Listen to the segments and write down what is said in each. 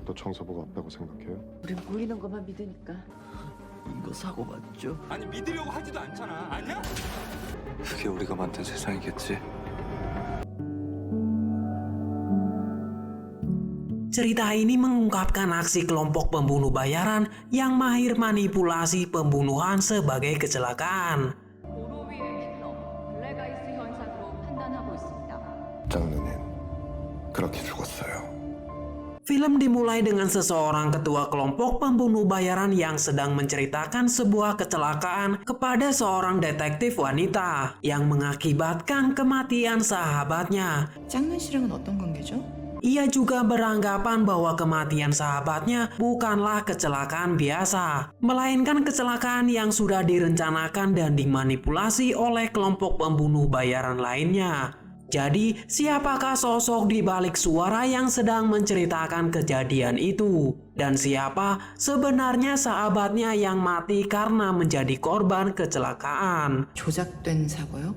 또 정서보가 없다고 생각해요? 우린 보이는 것만 믿으니까. 이거 사고 맞죠? 아니 믿으려고 하지도 않잖아. 아니야? 그게 우리가 만든 세상이겠지. Cerita ini mengungkapkan aksi kelompok pembunuh bayaran yang mahir manipulasi pembunuhan sebagai kecelakaan. 도로 위의 킬러, 블랙아이스 현상으로 판단하고 있습니다. 장르는 그렇게 죽었어요. Film dimulai dengan seseorang ketua kelompok pembunuh bayaran yang sedang menceritakan sebuah kecelakaan kepada seorang detektif wanita yang mengakibatkan kematian sahabatnya. 짝눈 씨랑은 어떤 관계죠? Ia juga beranggapan bahwa kematian sahabatnya bukanlah kecelakaan biasa, melainkan kecelakaan yang sudah direncanakan dan dimanipulasi oleh kelompok pembunuh bayaran lainnya. Jadi, siapakah sosok di balik suara yang sedang menceritakan kejadian itu? Dan siapa sebenarnya sahabatnya yang mati karena menjadi korban kecelakaan? 조작된 사고요?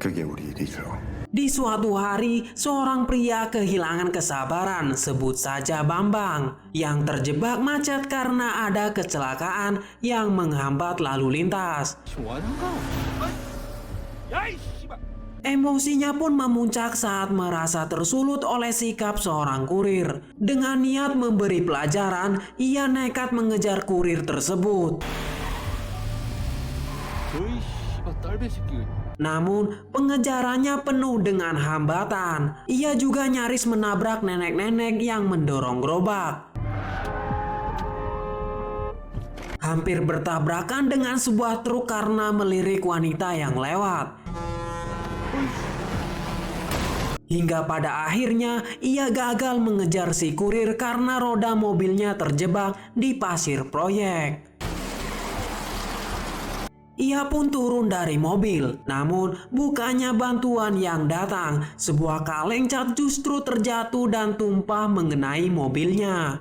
그게 우리 일이죠. Di suatu hari, seorang pria kehilangan kesabaran, sebut saja Bambang, yang terjebak macet karena ada kecelakaan yang menghambat lalu lintas. Emosinya pun memuncak saat merasa tersulut oleh sikap seorang kurir. Dengan niat memberi pelajaran, ia nekat mengejar kurir tersebut. Namun, pengejarannya penuh dengan hambatan. Ia juga nyaris menabrak nenek-nenek yang mendorong gerobak. Hampir bertabrakan dengan sebuah truk karena melirik wanita yang lewat. Hingga pada akhirnya ia gagal mengejar si kurir karena roda mobilnya terjebak di pasir proyek. Ia pun turun dari mobil, namun bukannya bantuan yang datang, sebuah kaleng cat justru terjatuh dan tumpah mengenai mobilnya.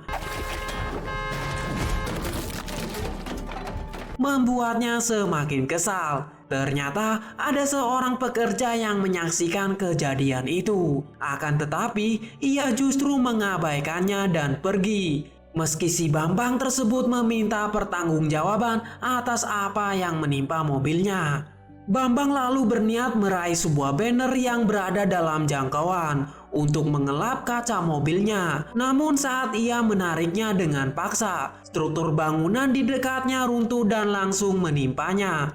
Membuatnya semakin kesal. Ternyata ada seorang pekerja yang menyaksikan kejadian itu. Akan tetapi, ia justru mengabaikannya dan pergi. Meski si Bambang tersebut meminta pertanggungjawaban atas apa yang menimpa mobilnya. Bambang lalu berniat meraih sebuah banner yang berada dalam jangkauan untuk mengelap kaca mobilnya. Namun saat ia menariknya dengan paksa, struktur bangunan di dekatnya runtuh dan langsung menimpanya,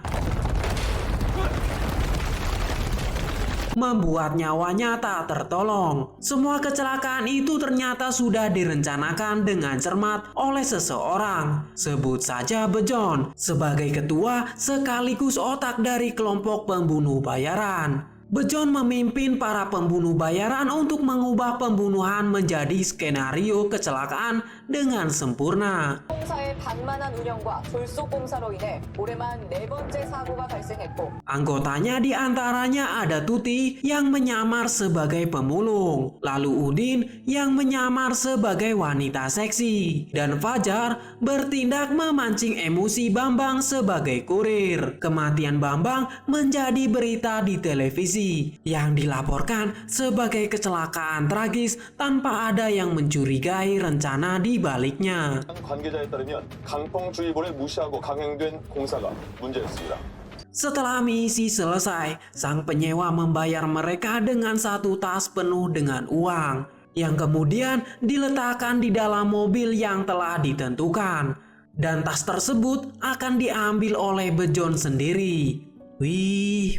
membuat nyawanya tak tertolong. Semua kecelakaan itu ternyata sudah direncanakan dengan cermat oleh seseorang, sebut saja Bejon, sebagai ketua sekaligus otak dari kelompok pembunuh bayaran. Bejon memimpin para pembunuh bayaran untuk mengubah pembunuhan menjadi skenario kecelakaan dengan sempurna. 공사의 방만한 운영과 졸속 공사로 인해 올해만 4번째 사고가 발생했고 Anggotanya diantaranya ada Tuti yang menyamar sebagai pemulung, lalu Udin yang menyamar sebagai wanita seksi, dan Fajar bertindak memancing emosi Bambang sebagai kurir. Kematian Bambang menjadi berita di televisi yang dilaporkan sebagai kecelakaan tragis tanpa ada yang mencurigai rencana di baliknya. 관계자에 따르면 강풍주의보를 무시하고 강행된 공사가 문제였습니다. Setelah misi selesai, sang penyewa membayar mereka dengan satu tas penuh dengan uang yang kemudian diletakkan di dalam mobil yang telah ditentukan, dan tas tersebut akan diambil oleh Bejon sendiri. Wih.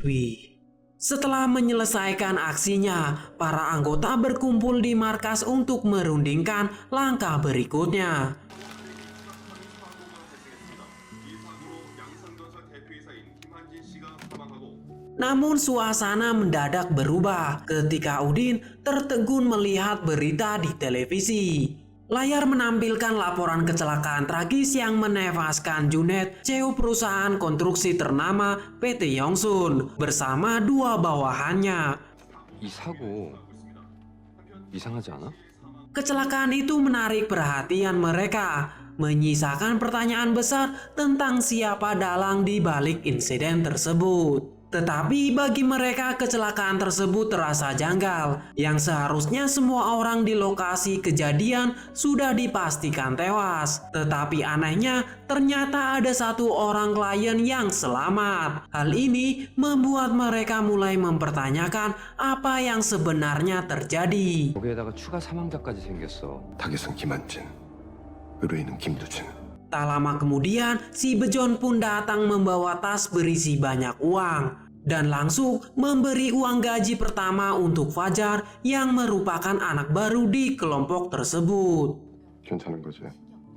Setelah menyelesaikan aksinya, para anggota berkumpul di markas untuk merundingkan langkah berikutnya. Namun suasana mendadak berubah ketika Udin tertegun melihat berita di televisi. Layar menampilkan laporan kecelakaan tragis yang menewaskan Junet, CEO perusahaan konstruksi ternama PT Yongsun, bersama dua bawahannya. 이 사고 이상하지 않아? Kecelakaan itu menarik perhatian mereka, menyisakan pertanyaan besar tentang siapa dalang di balik insiden tersebut. Tetapi bagi mereka kecelakaan tersebut terasa janggal, yang seharusnya semua orang di lokasi kejadian sudah dipastikan tewas. Tetapi anehnya ternyata ada satu orang klien yang selamat. Hal ini membuat mereka mulai mempertanyakan apa yang sebenarnya terjadi. 거기에다가 추가 사망자까지 생겼어. 타겟은 김한진, 의뢰인은 김두진. Tak lama kemudian, si Bejon pun datang membawa tas berisi banyak uang dan langsung memberi uang gaji pertama untuk Fajar yang merupakan anak baru di kelompok tersebut. 괜찮은 거지?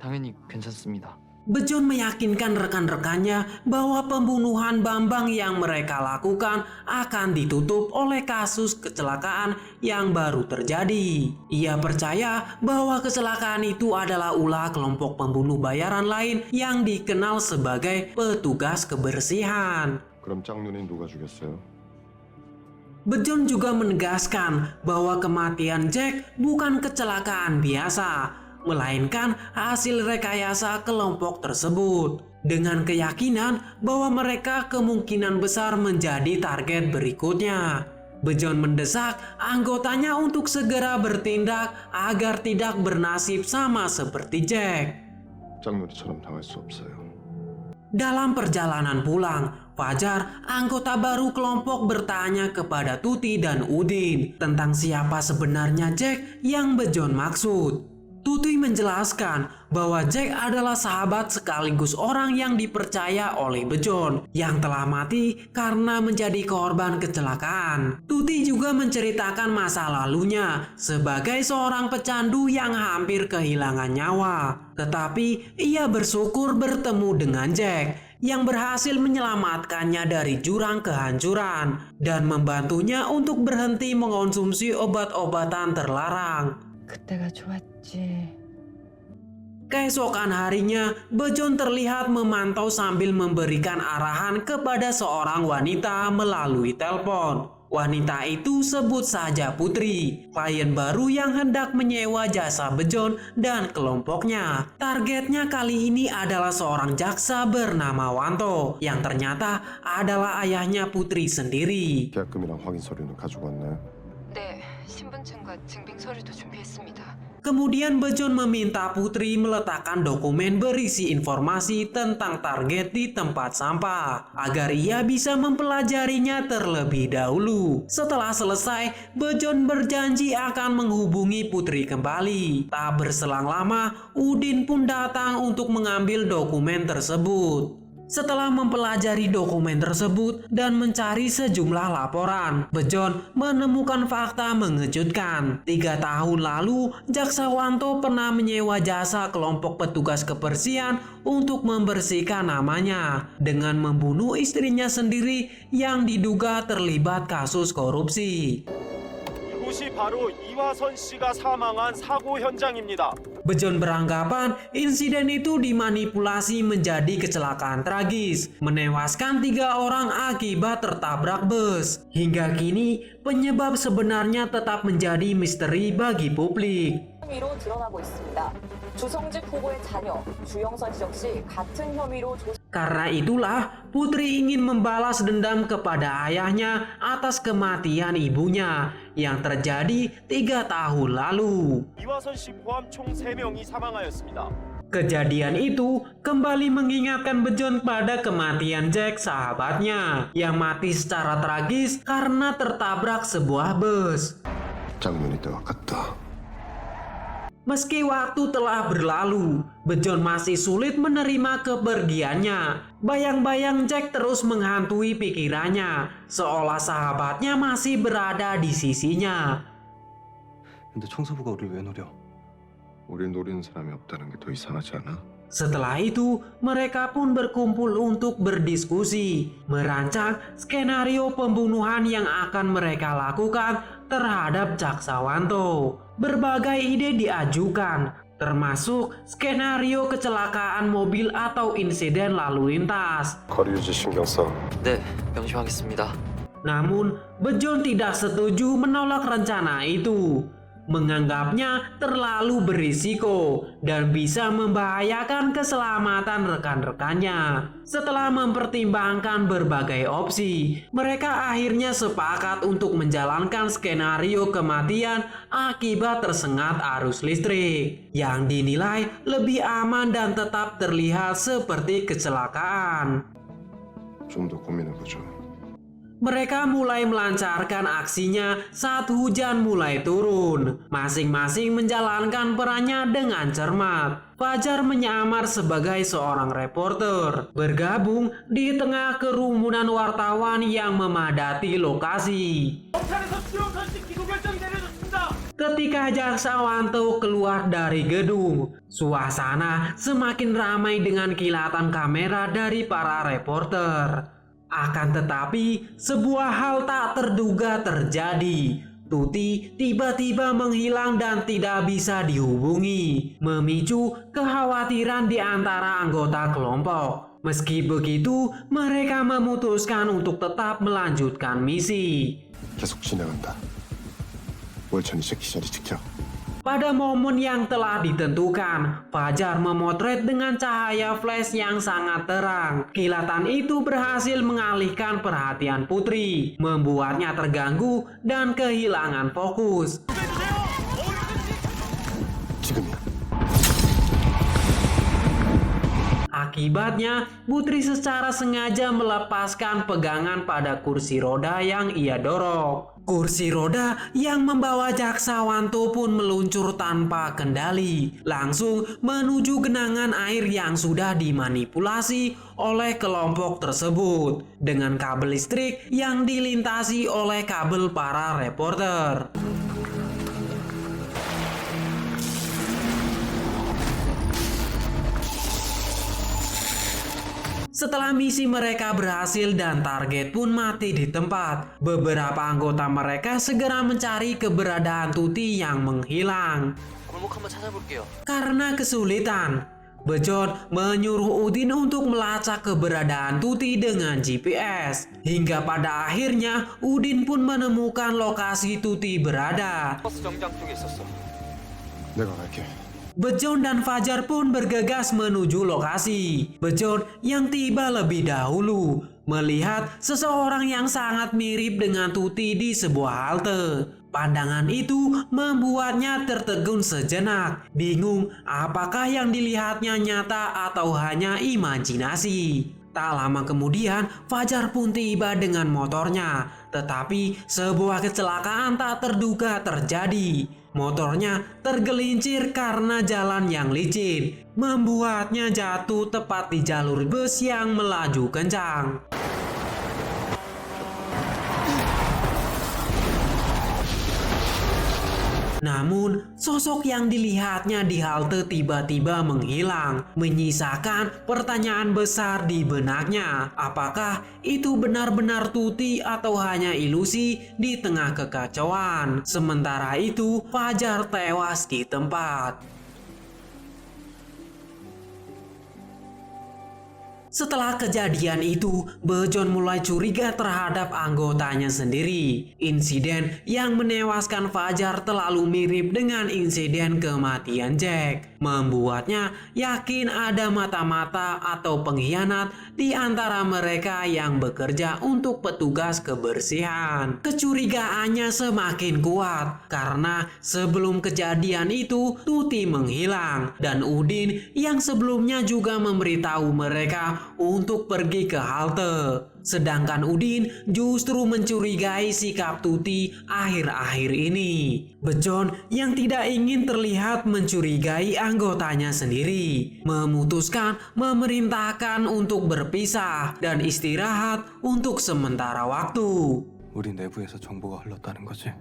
당연히 괜찮습니다. Bejon meyakinkan rekan-rekannya bahwa pembunuhan Bambang yang mereka lakukan akan ditutup oleh kasus kecelakaan yang baru terjadi. Ia percaya bahwa kecelakaan itu adalah ulah kelompok pembunuh bayaran lain yang dikenal sebagai petugas kebersihan. 그럼 짝눈이 누가 죽였어요? Bejon juga menegaskan bahwa kematian Jack bukan kecelakaan biasa, melainkan hasil rekayasa kelompok tersebut. Dengan keyakinan bahwa mereka kemungkinan besar menjadi target berikutnya. Bejon mendesak anggotanya untuk segera bertindak agar tidak bernasib sama seperti Jack. 짝눈이처럼 당할 수 없어요. Dalam perjalanan pulang, Fajar, anggota baru kelompok, bertanya kepada Tuti dan Udin tentang siapa sebenarnya Jack yang Bejon maksud. Tuti menjelaskan bahwa Jack adalah sahabat sekaligus orang yang dipercaya oleh Bejon yang telah mati karena menjadi korban kecelakaan. Tuti juga menceritakan masa lalunya sebagai seorang pecandu yang hampir kehilangan nyawa. Tetapi ia bersyukur bertemu dengan Jack yang berhasil menyelamatkannya dari jurang kehancuran dan membantunya untuk berhenti mengonsumsi obat-obatan terlarang. 그때가 좋았지. Keesokan harinya, Bejon terlihat memantau sambil memberikan arahan kepada seorang wanita melalui telepon. Wanita itu sebut saja Putri, klien baru yang hendak menyewa jasa Bejon dan kelompoknya. Targetnya kali ini adalah seorang jaksa bernama Wanto, yang ternyata adalah ayahnya Putri sendiri. 계약금이랑 확인 서류는 가지고 왔나요? 네, 신분증과 증빙 서류도 준비했습니다. Kemudian Bejon meminta Putri meletakkan dokumen berisi informasi tentang target di tempat sampah agar ia bisa mempelajarinya terlebih dahulu. Setelah selesai, Bejon berjanji akan menghubungi Putri kembali. Tak berselang lama, Udin pun datang untuk mengambil dokumen tersebut. Setelah mempelajari dokumen tersebut dan mencari sejumlah laporan, Bejon menemukan fakta mengejutkan. 3 tahun lalu, Jaksa Wanto pernah menyewa jasa kelompok petugas kebersihan untuk membersihkan namanya dengan membunuh istrinya sendiri yang diduga terlibat kasus korupsi. 이곳이 바로 이화선 씨가 사망한 사고 현장입니다. Bejon beranggapan insiden itu dimanipulasi menjadi kecelakaan tragis, menewaskan 3 orang akibat tertabrak bus. Hingga kini, penyebab sebenarnya tetap menjadi misteri bagi publik. 혐의로 드러나고 있습니다. 주성직 후보의 자녀 주영선 씨 역시 같은 혐의로 Karena itulah, Putri ingin membalas dendam kepada ayahnya atas kematian ibunya yang terjadi 3 tahun lalu. 이화선 씨 포함 총 3명이 사망하였습니다. Kejadian itu kembali mengingatkan Bejon pada kematian Jack, sahabatnya, yang mati secara tragis karena tertabrak sebuah bus. 짝눈이 때가 Meski waktu telah berlalu, Bejon masih sulit menerima kepergiannya. Bayang-bayang Jack terus menghantui pikirannya, seolah sahabatnya masih berada di sisinya. 근데 청소부가 우리를 왜 노려? 우릴 노리는 사람이 없다는 게 더 이상하지 않아? Setelah itu, mereka pun berkumpul untuk berdiskusi, merancang skenario pembunuhan yang akan mereka lakukan terhadap Jaksa Wanto. Berbagai ide diajukan, termasuk skenario kecelakaan mobil atau insiden lalu lintas. 거리 유지 신경 써. 네, 명심하겠습니다. Namun, Bejon tidak setuju menolak rencana itu. menganggapnya terlalu berisiko dan bisa membahayakan keselamatan rekan-rekannya. Setelah mempertimbangkan berbagai opsi, mereka akhirnya sepakat untuk menjalankan skenario kematian akibat tersengat arus listrik yang dinilai lebih aman dan tetap terlihat seperti kecelakaan. 좀 더 고민해보죠. Mereka mulai melancarkan aksinya saat hujan mulai turun. Masing-masing menjalankan perannya dengan cermat. Fajar menyamar sebagai seorang reporter, bergabung di tengah kerumunan wartawan yang memadati lokasi. Ketika Jaksa Wanto keluar dari gedung, suasana semakin ramai dengan kilatan kamera dari para reporter. Akan tetapi, sebuah hal tak terduga terjadi. Tuti tiba-tiba menghilang dan tidak bisa dihubungi, memicu kekhawatiran di antara anggota kelompok. Meski begitu, mereka memutuskan untuk tetap melanjutkan misi. 계속 진행한다. 월천이 제 기자리 지켜. Pada momen yang telah ditentukan, Fajar memotret dengan cahaya flash yang sangat terang. Kilatan itu berhasil mengalihkan perhatian Putri, membuatnya terganggu dan kehilangan fokus. 지금이야. Akibatnya, Putri secara sengaja melepaskan pegangan pada kursi roda yang ia dorong. Kursi roda yang membawa Jaksa Wanto pun meluncur tanpa kendali, langsung menuju genangan air yang sudah dimanipulasi oleh kelompok tersebut dengan kabel listrik yang dilintasi oleh kabel para reporter. Setelah misi mereka berhasil dan target pun mati di tempat, beberapa anggota mereka segera mencari keberadaan Tuti yang menghilang. Karena kesulitan, Bejon menyuruh Udin untuk melacak keberadaan Tuti dengan GPS. Hingga pada akhirnya Udin pun menemukan lokasi Tuti berada. 내가 갈게. Bejon dan Fajar pun bergegas menuju lokasi. Bejon yang tiba lebih dahulu melihat seseorang yang sangat mirip dengan Tuti di sebuah halte. Pandangan itu membuatnya tertegun sejenak, bingung apakah yang dilihatnya nyata atau hanya imajinasi. Tak lama kemudian, Fajar pun tiba dengan motornya, tetapi sebuah kecelakaan tak terduga terjadi. Motornya tergelincir karena jalan yang licin, membuatnya jatuh tepat di jalur bus yang melaju kencang. Namun, sosok yang dilihatnya di halte tiba-tiba menghilang, menyisakan pertanyaan besar di benaknya. Apakah itu benar-benar Tuti atau hanya ilusi di tengah kekacauan? Sementara itu, Fajar tewas di tempat. Setelah kejadian itu, Bejon mulai curiga terhadap anggotanya sendiri. Insiden yang menewaskan Fajar terlalu mirip dengan insiden kematian Jack, membuatnya yakin ada mata-mata atau pengkhianat di antara mereka yang bekerja untuk petugas kebersihan. Kecurigaannya semakin kuat karena sebelum kejadian itu Tuti menghilang dan Udin yang sebelumnya juga memberitahu mereka untuk pergi ke halte. Sedangkan Udin justru mencurigai sikap Tuti akhir-akhir ini. Bejon yang tidak ingin terlihat mencurigai anggotanya sendiri, memutuskan memerintahkan untuk berpisah dan istirahat untuk sementara waktu. 우리 내부에서 정보가 흘렀다는 거지.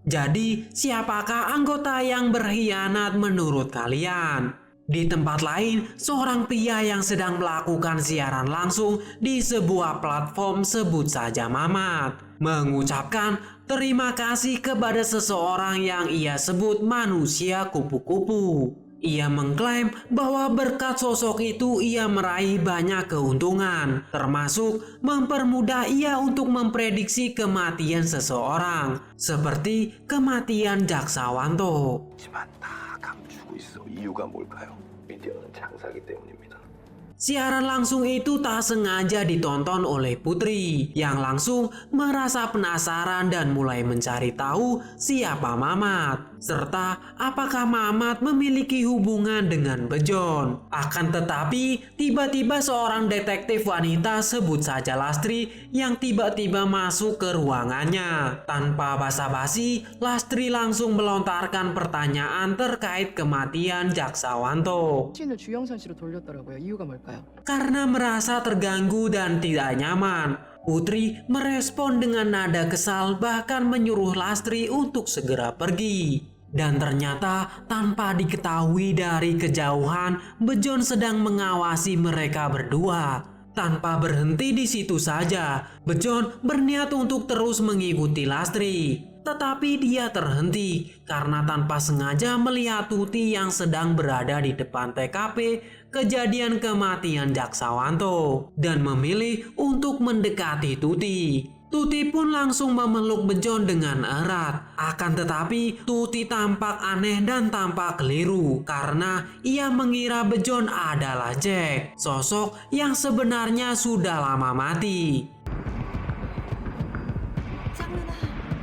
Jadi, siapakah anggota yang berkhianat menurut kalian? Di tempat lain, seorang pria yang sedang melakukan siaran langsung di sebuah platform sebut saja Mamat, mengucapkan terima kasih kepada seseorang yang ia sebut manusia kupu-kupu. Ia mengklaim bahwa berkat sosok itu ia meraih banyak keuntungan, termasuk mempermudah ia untuk memprediksi kematian seseorang, seperti kematian Jaksawanto. 하지만 다 감추고 있어. 이유가 뭘까요? 미디어는 장사기 때문입니다. Siaran langsung itu tak sengaja ditonton oleh Putri, yang langsung merasa penasaran dan mulai mencari tahu siapa Mamat, serta apakah Mamat memiliki hubungan dengan Bejon. Akan tetapi, tiba-tiba seorang detektif wanita, sebut saja Lastri, yang tiba-tiba masuk ke ruangannya. Tanpa basa-basi, Lastri langsung melontarkan pertanyaan terkait kematian Jaksawanto. 신을 주영선 씨로 돌렸더라고요. 이유가 뭘까요? Karena merasa terganggu dan tidak nyaman, Putri merespon dengan nada kesal, bahkan menyuruh Lastri untuk segera pergi. Dan ternyata tanpa diketahui dari kejauhan, Bejon sedang mengawasi mereka berdua. Tanpa berhenti di situ saja, Bejon berniat untuk terus mengikuti Lastri. Tetapi dia terhenti karena tanpa sengaja melihat Tuti yang sedang berada di depan TKP kejadian kematian Jaksawanto dan memilih untuk mendekati Tuti. Tuti pun langsung memeluk Bejon dengan erat. Akan tetapi Tuti tampak aneh dan tampak keliru karena ia mengira Bejon adalah Jack, sosok yang sebenarnya sudah lama mati.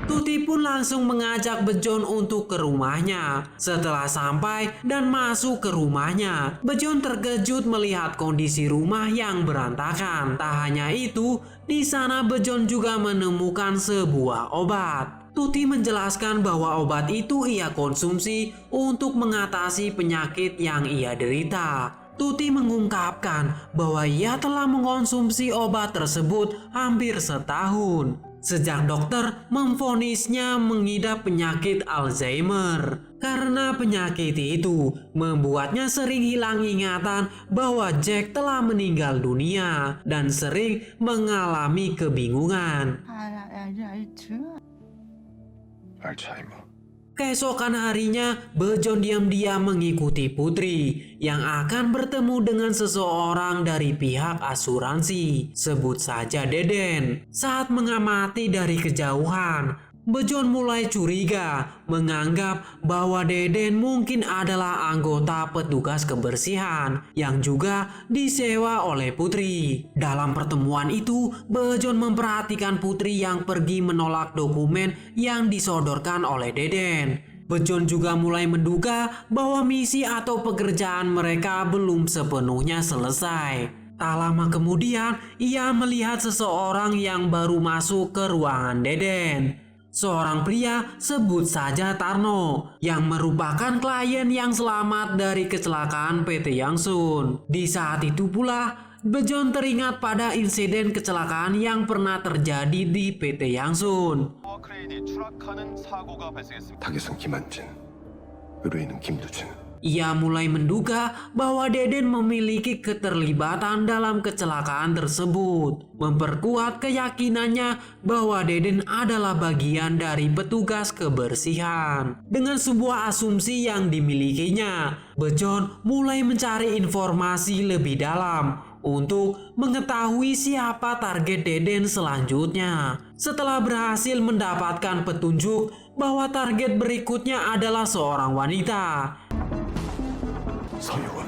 Tuti pun langsung mengajak Bejon untuk ke rumahnya. Setelah sampai dan masuk ke rumahnya, Bejon terkejut melihat kondisi rumah yang berantakan. Tak hanya itu, di sana Bejon juga menemukan sebuah obat. Tuti menjelaskan bahwa obat itu ia konsumsi untuk mengatasi penyakit yang ia derita. Tuti mengungkapkan bahwa ia telah mengkonsumsi obat tersebut hampir setahun. Sejak dokter memvonisnya mengidap penyakit Alzheimer. Karena penyakit itu membuatnya sering hilang ingatan bahwa Jack telah meninggal dunia dan sering mengalami kebingungan. 알츠하이머. Keesokan harinya, Bejon diam-diam mengikuti Putri yang akan bertemu dengan seseorang dari pihak asuransi, sebut saja Deden. Saat mengamati dari kejauhan, Bejon mulai curiga, menganggap bahwa Deden mungkin adalah anggota petugas kebersihan yang juga disewa oleh Putri. Dalam pertemuan itu, Bejon memperhatikan Putri yang pergi menolak dokumen yang disodorkan oleh Deden. Bejon juga mulai menduga bahwa misi atau pekerjaan mereka belum sepenuhnya selesai. Tak lama kemudian, ia melihat seseorang yang baru masuk ke ruangan Deden. Seorang pria, sebut saja Tarno, yang merupakan klien yang selamat dari kecelakaan PT Yangsun. Di saat itu pula, Bejon teringat pada insiden kecelakaan yang pernah terjadi di PT Yangsun. 크레인이 추락하는 사고가 발생했습니다. 타겟은 김한진, 의뢰인은 김두진. Ia mulai menduga bahwa Deden memiliki keterlibatan dalam kecelakaan tersebut, memperkuat keyakinannya bahwa Deden adalah bagian dari petugas kebersihan. Dengan sebuah asumsi yang dimilikinya, Bejon mulai mencari informasi lebih dalam untuk mengetahui siapa target Deden selanjutnya. Setelah berhasil mendapatkan petunjuk bahwa target berikutnya adalah seorang wanita, 서유원.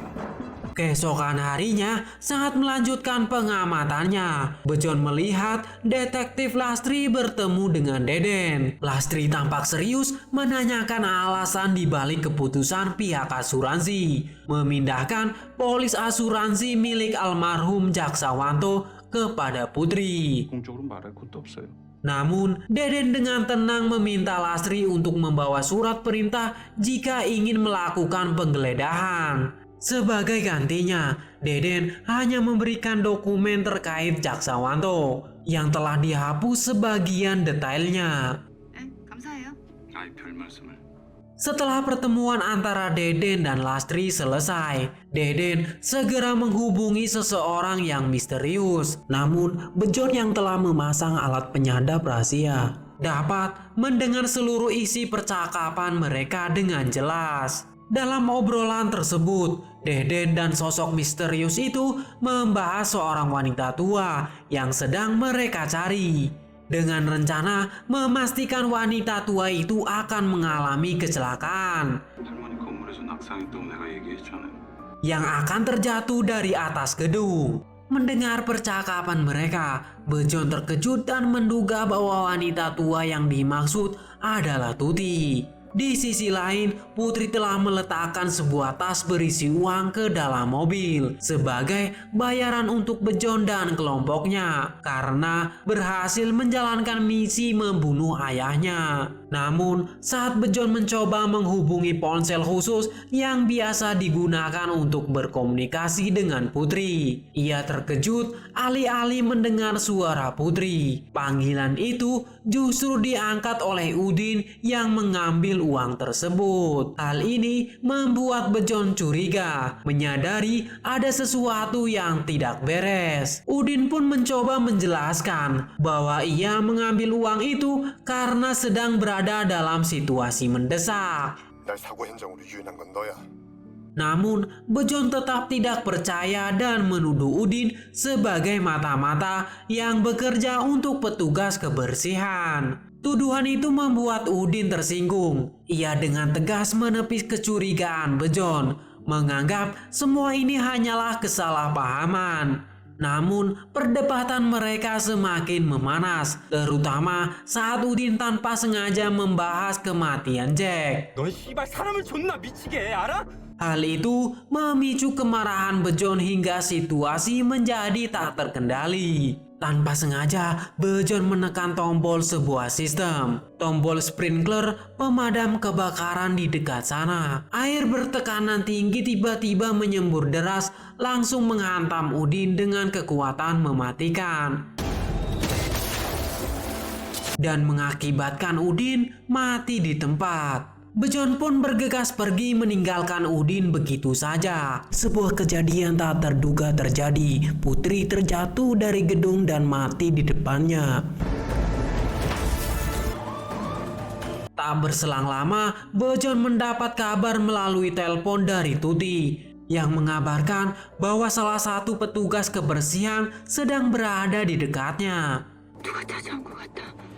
keesokan harinya, saat melanjutkan pengamatannya, Bejon melihat detektif Lastri bertemu dengan Deden. Lastri tampak serius menanyakan alasan dibalik keputusan pihak asuransi memindahkan polis asuransi milik almarhum Jaksawanto kepada Putri. 공적으로 말할 것도 없어요. Namun, Deden dengan tenang meminta Lastri untuk membawa surat perintah jika ingin melakukan penggeledahan. Sebagai gantinya, Deden hanya memberikan dokumen terkait Jaksawanto yang telah dihapus sebagian detailnya. 감사해요. 아이 별 말씀을. Setelah pertemuan antara Deden dan Lastri selesai, Deden segera menghubungi seseorang yang misterius. Namun, Bejon yang telah memasang alat penyadap rahasia dapat mendengar seluruh isi percakapan mereka dengan jelas. Dalam obrolan tersebut, Deden dan sosok misterius itu membahas seorang wanita tua yang sedang mereka cari, dengan rencana memastikan wanita tua itu akan mengalami kecelakaan 할머니 건물에서 낙상했다고 내가 얘기했잖아. yang akan terjatuh dari atas gedung. Mendengar percakapan mereka, Bejon terkejut dan menduga bahwa wanita tua yang dimaksud adalah Tuti. Di sisi lain, Putri telah meletakkan sebuah tas berisi uang ke dalam mobil sebagai bayaran untuk Bejon dan kelompoknya karena berhasil menjalankan misi membunuh ayahnya. Namun, saat Bejon mencoba menghubungi ponsel khusus yang biasa digunakan untuk berkomunikasi dengan Putri, ia terkejut alih-alih mendengar suara Putri. Panggilan itu justru diangkat oleh Udin yang mengambil uang tersebut. Hal ini membuat Bejon curiga, menyadari ada sesuatu yang tidak beres. Udin pun mencoba menjelaskan bahwa ia mengambil uang itu karena sedang berada dalam situasi mendesak. 날 사고 현장으로 유인한 건 너야. Namun, Bejon tetap tidak percaya dan menuduh Udin sebagai mata-mata yang bekerja untuk petugas kebersihan. Tuduhan itu membuat Udin tersinggung. Ia dengan tegas menepis kecurigaan Bejon, menganggap semua ini hanyalah kesalahpahaman. Namun, perdebatan mereka semakin memanas, terutama saat Udin tanpa sengaja membahas kematian Jack. 너 씨발 사람을 존나 미치게 해, 알아? Hal itu memicu kemarahan Bejon hingga situasi menjadi tak terkendali. Tanpa sengaja, Bejon menekan tombol sebuah sistem. Tombol sprinkler pemadam kebakaran di dekat sana. Air bertekanan tinggi tiba-tiba menyembur deras, langsung menghantam Udin dengan kekuatan mematikan. Dan mengakibatkan Udin mati di tempat. Bejon pun bergegas pergi meninggalkan Udin begitu saja. Sebuah kejadian tak terduga terjadi. Putri terjatuh dari gedung dan mati di depannya. Tak berselang lama, Bejon mendapat kabar melalui telepon dari Tuti yang mengabarkan bahwa salah satu petugas kebersihan sedang berada di dekatnya. 누가 찾아온 것 같다.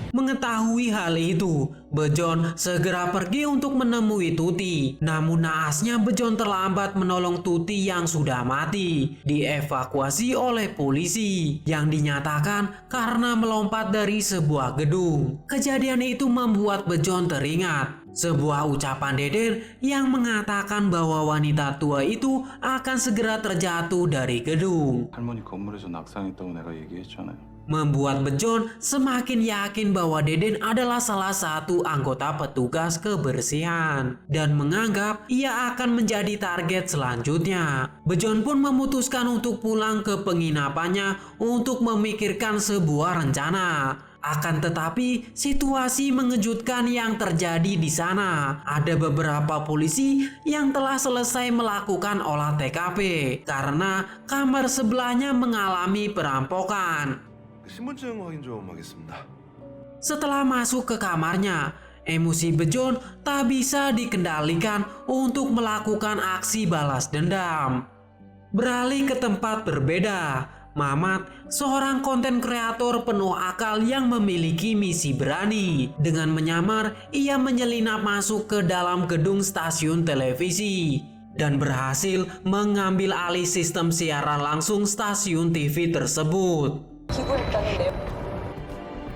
Mengetahui hal itu, Bejon segera pergi untuk menemui Tuti. Namun naasnya Bejon terlambat menolong Tuti yang sudah mati. Dievakuasi oleh polisi yang dinyatakan karena melompat dari sebuah gedung. Kejadian itu membuat Bejon teringat sebuah ucapan Deden yang mengatakan bahwa wanita tua itu akan segera terjatuh dari gedung. 할머니 건물에서 낙상했다고 내가 얘기했잖아요. Membuat Bejon semakin yakin bahwa Deden adalah salah satu anggota petugas kebersihan dan menganggap ia akan menjadi target selanjutnya. Bejon pun memutuskan untuk pulang ke penginapannya untuk memikirkan sebuah rencana. Akan tetapi, situasi mengejutkan yang terjadi di sana. Ada beberapa polisi yang telah selesai melakukan olah TKP karena kamar sebelahnya mengalami perampokan. 신분증 확인 좀 하겠습니다. Setelah masuk ke kamarnya, emosi Bejon tak bisa dikendalikan untuk melakukan aksi balas dendam. Beralih ke tempat berbeda, Mamat, seorang konten kreator penuh akal yang memiliki misi berani. Dengan menyamar, ia menyelinap masuk ke dalam gedung stasiun televisi dan berhasil mengambil alih sistem siaran langsung stasiun TV tersebut. 기부했다는 내용.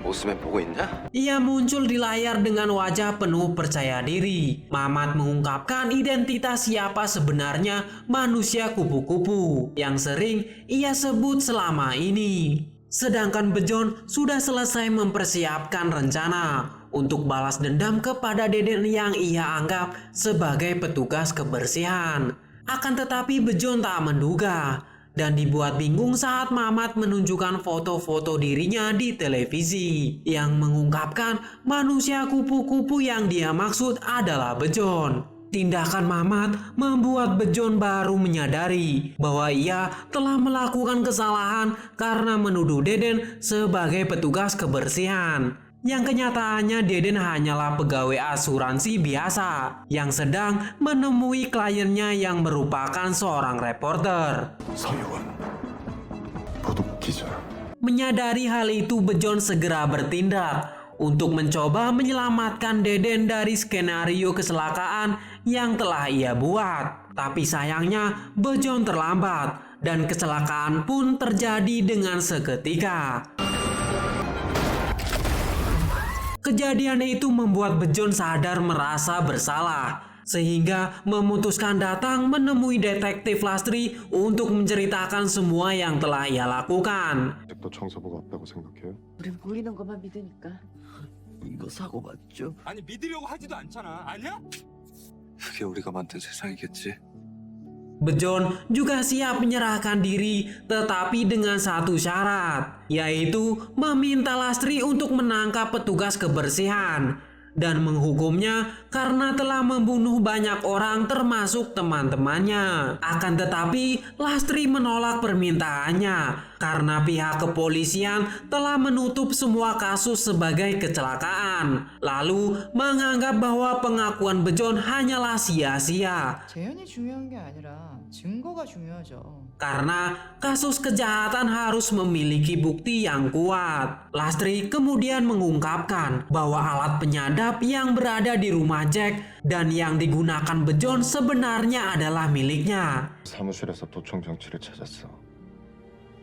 모습엔 보고 있냐? Ia muncul di layar dengan wajah penuh percaya diri. Mamat mengungkapkan identitas siapa sebenarnya manusia kupu-kupu yang sering ia sebut selama ini. Sedangkan Bejon sudah selesai mempersiapkan rencana untuk balas dendam kepada Deden yang ia anggap sebagai petugas kebersihan. Akan tetapi Bejon tak menduga dan dibuat bingung saat Mamat menunjukkan foto-foto dirinya di televisi yang mengungkapkan manusia kupu-kupu yang dia maksud adalah Bejon. Tindakan Mamat membuat Bejon baru menyadari bahwa ia telah melakukan kesalahan karena menuduh Deden sebagai petugas kebersihan. yang kenyataannya Deden hanyalah pegawai asuransi biasa yang sedang menemui kliennya yang merupakan seorang reporter. 서유원 도둑 기자. Menyadari hal itu, Bejon segera bertindak untuk mencoba menyelamatkan Deden dari skenario kecelakaan yang telah ia buat. Tapi sayangnya Bejon terlambat dan kecelakaan pun terjadi dengan seketika. Kejadian itu membuat Bejon sadar merasa bersalah, sehingga memutuskan datang menemui detektif Lastri untuk menceritakan semua yang telah ia lakukan. 아직도 청소부가 없다고 생각해요? 우린 보이는 것만 믿으니까. 이거 사고 맞죠? 아니 믿으려고 하지도 않잖아. 아니야? 그게 우리가 만든 세상이겠지. Bejon juga siap menyerahkan diri, tetapi dengan satu syarat, yaitu meminta Lastri untuk menangkap petugas kebersihan dan menghukumnya karena telah membunuh banyak orang termasuk teman-temannya. Akan tetapi Lastri menolak permintaannya karena pihak kepolisian telah menutup semua kasus sebagai kecelakaan, lalu menganggap bahwa pengakuan Bejon hanyalah sia-sia. 재현이 중요한 게 아니라 증거가 중요하죠. Karena kasus kejahatan harus memiliki bukti yang kuat. Lastri kemudian mengungkapkan bahwa alat penyadap yang berada di rumah Jack dan yang digunakan Bejon sebenarnya adalah miliknya. 사무실에서 도청 장치를 찾았어.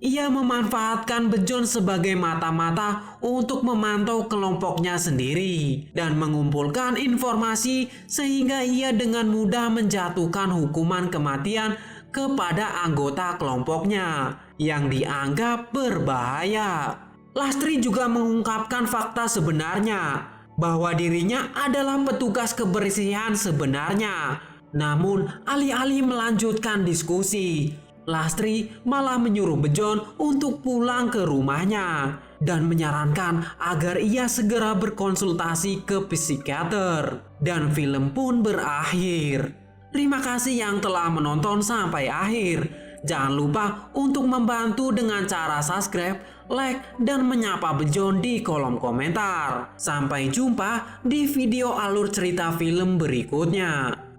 Ia memanfaatkan Bejon sebagai mata-mata untuk memantau kelompoknya sendiri dan mengumpulkan informasi sehingga ia dengan mudah menjatuhkan hukuman kematian kepada anggota kelompoknya yang dianggap berbahaya. Lastri juga mengungkapkan fakta sebenarnya bahwa dirinya adalah petugas kebersihan sebenarnya. Namun alih-alih melanjutkan diskusi, Lastri malah menyuruh Bejon untuk pulang ke rumahnya dan menyarankan agar ia segera berkonsultasi ke psikiater. Dan film pun berakhir. Terima kasih yang telah menonton sampai akhir. Jangan lupa untuk membantu dengan cara subscribe, like, dan menyapa Bejon di kolom komentar. Sampai jumpa di video alur cerita film berikutnya.